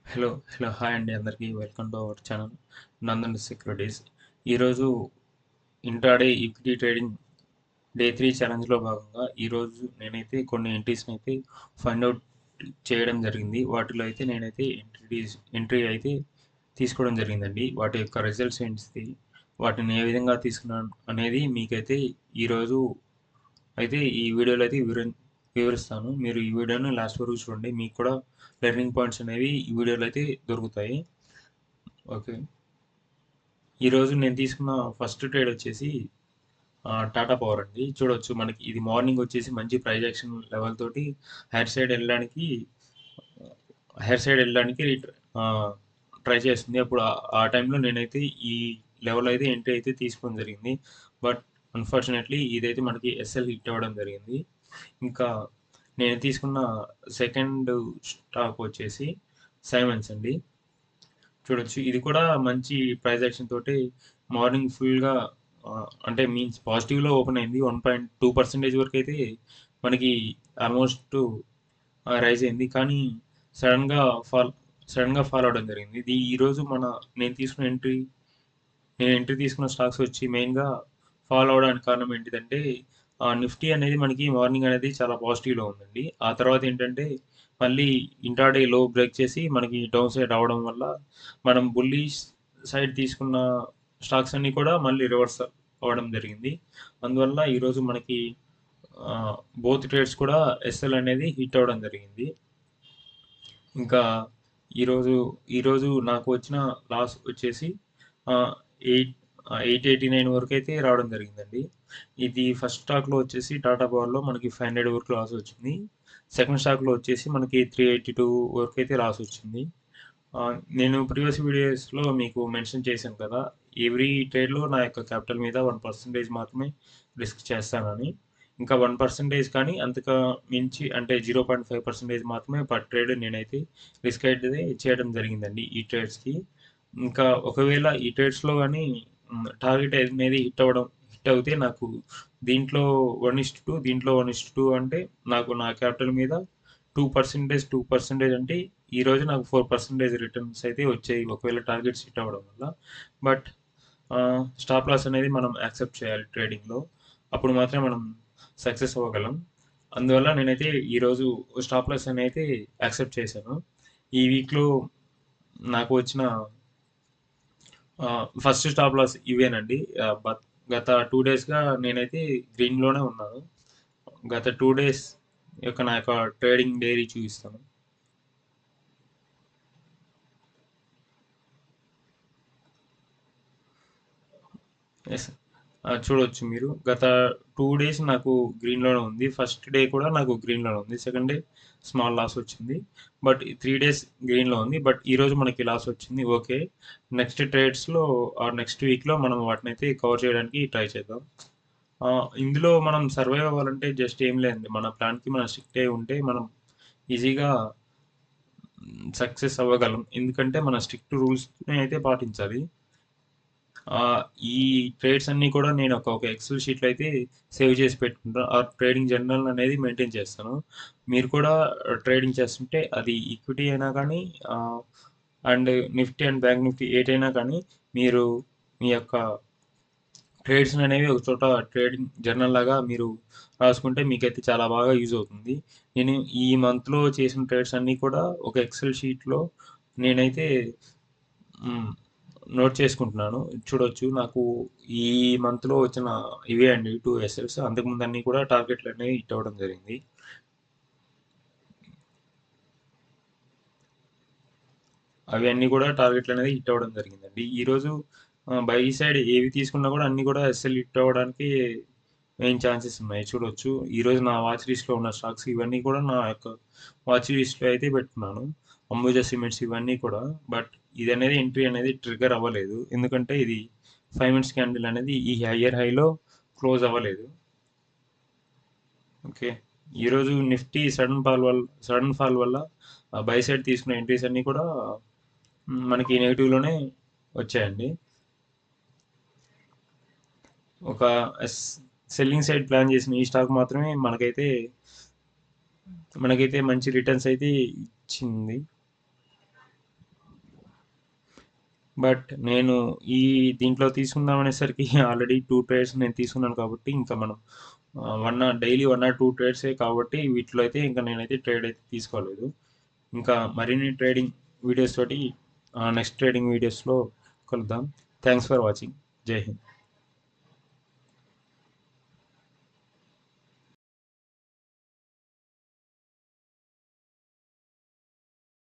Hi అండి అందరికీ welcome to our channel Nandan securities. ఈరోజు ఇంట్రాడే ఈక్విటీ ట్రేడింగ్ డే 3 ఛాలెంజ్లో భాగంగా ఈరోజు నేనైతే కొన్ని ఎంట్రీస్ని అయితే ఫైండ్ అవుట్ చేయడం జరిగింది. వాటిలో అయితే నేనైతే ఎంట్రీ అయితే తీసుకోవడం జరిగిందండి. వాటి యొక్క రిజల్ట్స్ ఏంటి, వాటిని ఏ విధంగా తీసుకున్నాను అనేది మీకైతే ఈరోజు అయితే ఈ వీడియోలో అయితే వివరిస్తాను. మీరు ఈ వీడియోని లాస్ట్ వరకు చూడండి, మీకు కూడా లెర్నింగ్ పాయింట్స్ అనేవి ఈ వీడియోలో అయితే దొరుకుతాయి. ఓకే, ఈరోజు నేను తీసుకున్న ఫస్ట్ ట్రేడ్ వచ్చేసి టాటా పవర్ అండి. చూడొచ్చు, మనకి ఇది మార్నింగ్ వచ్చేసి మంచి ప్రైజ్ యాక్షన్ లెవెల్ తోటి హైర్ సైడ్ వెళ్ళడానికి హైర్ సైడ్ వెళ్ళడానికి ట్రై చేస్తుంది. అప్పుడు ఆ టైంలో నేనైతే ఈ లెవెల్ అయితే ఎంట్రీ అయితే తీసుకోవడం జరిగింది. బట్ అన్ఫార్చునేట్లీ ఇదైతే మనకి ఎస్ఎల్ హిట్ అవ్వడం జరిగింది. ఇంకా నేను తీసుకున్న సెకండ్ స్టాక్ వచ్చేసి సైమన్స్ అండి. చూడొచ్చు, ఇది కూడా మంచి ప్రైస్ యాక్షన్ తోటి మార్నింగ్ ఫుల్గా అంటే మీన్స్ పాజిటివ్లో ఓపెన్ అయింది. 1.2% వరకు అయితే మనకి ఆల్మోస్ట్ రైజ్ అయింది. కానీ సడన్గా ఫాల్ సడన్గా ఫాల్ అవడం జరిగింది. ఇది ఈరోజు నేను ఎంట్రీ తీసుకున్న స్టాక్స్ వచ్చి మెయిన్గా ఫాలో అవడానికి కారణం ఏంటిదంటే, నిఫ్టీ అనేది మనకి మార్నింగ్ అనేది చాలా పాజిటివ్లో ఉందండి. ఆ తర్వాత ఏంటంటే మళ్ళీ ఇంట్రాడే లో బ్రేక్ చేసి మనకి డౌన్ సైడ్ రావడం వల్ల మనం బుల్లిష్ సైడ్ తీసుకున్న స్టాక్స్ అన్నీ కూడా మళ్ళీ రివర్స్ అవ్వడం జరిగింది. అందువల్ల ఈరోజు మనకి బోత్ ట్రేడ్స్ కూడా ఎస్ఎల్ అనేది హిట్ అవ్వడం జరిగింది. ఇంకా ఈరోజు ఈరోజు నాకు వచ్చిన లాస్ వచ్చేసి ఎయిట్ 889 వరకు అయితే రావడం జరిగిందండి. ఇది ఫస్ట్ స్టాక్లో వచ్చేసి టాటా పవర్లో మనకి 500 వరకు లాస్ వచ్చింది. సెకండ్ స్టాక్లో వచ్చేసి మనకి 382 వరకు అయితే లాస్ వచ్చింది. నేను ప్రీవియస్ వీడియోస్లో మీకు మెన్షన్ చేశాను కదా, ఎవ్రీ ట్రేడ్లో నా యొక్క క్యాపిటల్ మీద 1% మాత్రమే రిస్క్ చేస్తానని. ఇంకా 1% కానీ అంతగా మించి అంటే 0.5% మాత్రమే పర్ ట్రేడ్ నేనైతే రిస్క్ అయితే చేయడం జరిగిందండి ఈ ట్రేడ్స్కి. ఇంకా ఒకవేళ ఈ ట్రేడ్స్లో కానీ టార్గెట్ అనేది హిట్ అవుతే నాకు దీంట్లో 1:2, దీంట్లో 1:2 అంటే నాకు నా క్యాపిటల్ మీద 2% అంటే ఈరోజు నాకు 4% రిటర్న్స్ అయితే వచ్చాయి ఒకవేళ టార్గెట్స్ హిట్ అవ్వడం వల్ల. బట్ స్టాప్ లాస్ అనేది మనం యాక్సెప్ట్ చేయాలి ట్రేడింగ్లో, అప్పుడు మాత్రమే మనం సక్సెస్ అవ్వగలం. అందువల్ల నేనైతే ఈరోజు స్టాప్ లాస్ అని అయితే యాక్సెప్ట్ చేశాను. ఈ వీక్లో నాకు వచ్చిన ఫస్ట్ స్టాప్ లాస్ ఇవేనండి. గత 2 డేస్గా నేనైతే గ్రీన్లోనే ఉన్నాను. గత 2 డేస్ యొక్క నా యొక్క ట్రేడింగ్ డైరీ చూపిస్తాను. ఎస్, చూడవచ్చు మీరు, గత 2 డేస్ నాకు గ్రీన్లోనే ఉంది. ఫస్ట్ డే కూడా నాకు గ్రీన్లోనే ఉంది. సెకండ్ డే స్మాల్ లాస్ వచ్చింది. బట్ 3 డేస్ గ్రీన్లో ఉంది. బట్ ఈరోజు మనకి లాస్ వచ్చింది. ఓకే, నెక్స్ట్ ట్రేడ్స్లో ఆర్ నెక్స్ట్ వీక్లో మనం వాటిని అయితే కవర్ చేయడానికి ట్రై చేద్దాం. ఇందులో మనం సర్వైవ్ అవ్వాలంటే జస్ట్ ఏం లేదండి, మన ప్లాన్కి మనం స్టిక్ అయి ఉంటే మనం ఈజీగా సక్సెస్ అవ్వగలం. ఎందుకంటే మన స్ట్రిక్ట్ రూల్స్ని అయితే పాటించాలి. ఈ ట్రేడ్స్ అన్నీ కూడా నేను ఒక ఎక్సెల్ షీట్లో అయితే సేవ్ చేసి పెట్టుకుంటాను. ఆ ట్రేడింగ్ జర్నల్ అనేది మెయింటైన్ చేస్తాను. మీరు కూడా ట్రేడింగ్ చేస్తుంటే అది ఈక్విటీ అయినా కానీ and Nifty and bank Nifty ఏటైనా కానీ మీరు మీ యొక్క ట్రేడ్స్ అనేవి ఒక చోట ట్రేడింగ్ జర్నల్ లాగా మీరు రాసుకుంటే మీకైతే చాలా బాగా యూజ్ అవుతుంది. నేను ఈ మంత్లో చేసిన ట్రేడ్స్ అన్నీ కూడా ఒక ఎక్సెల్ షీట్లో నేనైతే నోట్ చేసుకుంటున్నాను. చూడొచ్చు, నాకు ఈ మంత్లో వచ్చిన ఇవే అండి 2 ఎస్ఎల్స్. అంతకుముందు అన్నీ కూడా టార్గెట్లు అనేవి హిట్ అవ్వడం జరిగింది. అవి అన్నీ కూడా టార్గెట్లు అనేది హిట్ అవ్వడం జరిగిందండి. ఈరోజు బై సైడ్ ఏవి తీసుకున్నా కూడా అన్నీ కూడా ఎస్ఎల్ హిట్ అవ్వడానికి మెయిన్ ఛాన్సెస్ ఉన్నాయి. చూడొచ్చు, ఈరోజు నా వాచ్ లిస్ట్లో ఉన్న స్టాక్స్ ఇవన్నీ కూడా నా యొక్క వాచ్ లిస్ట్లో అయితే పెట్టుకున్నాను. అంబుజా సిమెంట్స్ ఇవన్నీ కూడా. బట్ ఇది అనేది ఎంట్రీ అనేది ట్రిగర్ అవ్వలేదు, ఎందుకంటే ఇది 5 మినిట్స్ క్యాండిల్ అనేది ఈ హయ్యర్ హైలో క్లోజ్ అవ్వలేదు. ఓకే, ఈరోజు నిఫ్టీ సడన్ ఫాల్ వల్ల బై సైడ్ తీసుకున్న ఎంట్రీస్ అన్నీ కూడా మనకి నెగిటివ్లోనే వచ్చాయండి. ఒక సెల్లింగ్ సైడ్ ప్లాన్ చేసిన ఈ స్టాక్ మాత్రమే మనకైతే మంచి రిటర్న్స్ అయితే ఇచ్చింది. బట్ నేను ఈ దీంట్లో తీసుకుందాం అనేసరికి ఆల్రెడీ 2 ట్రేడ్స్ నేను తీసుకున్నాను కాబట్టి ఇంకా మనం డైలీ 1 ఆర్ 2 ట్రేడ్సే కాబట్టి వీటిలో అయితే ఇంకా నేనైతే ట్రేడ్ అయితే తీసుకోలేదు. ఇంకా మరిన్ని ట్రేడింగ్ వీడియోస్ తోటి నెక్స్ట్ ట్రేడింగ్ వీడియోస్లో కలుద్దాం. Thanks for watching. జై హింద్.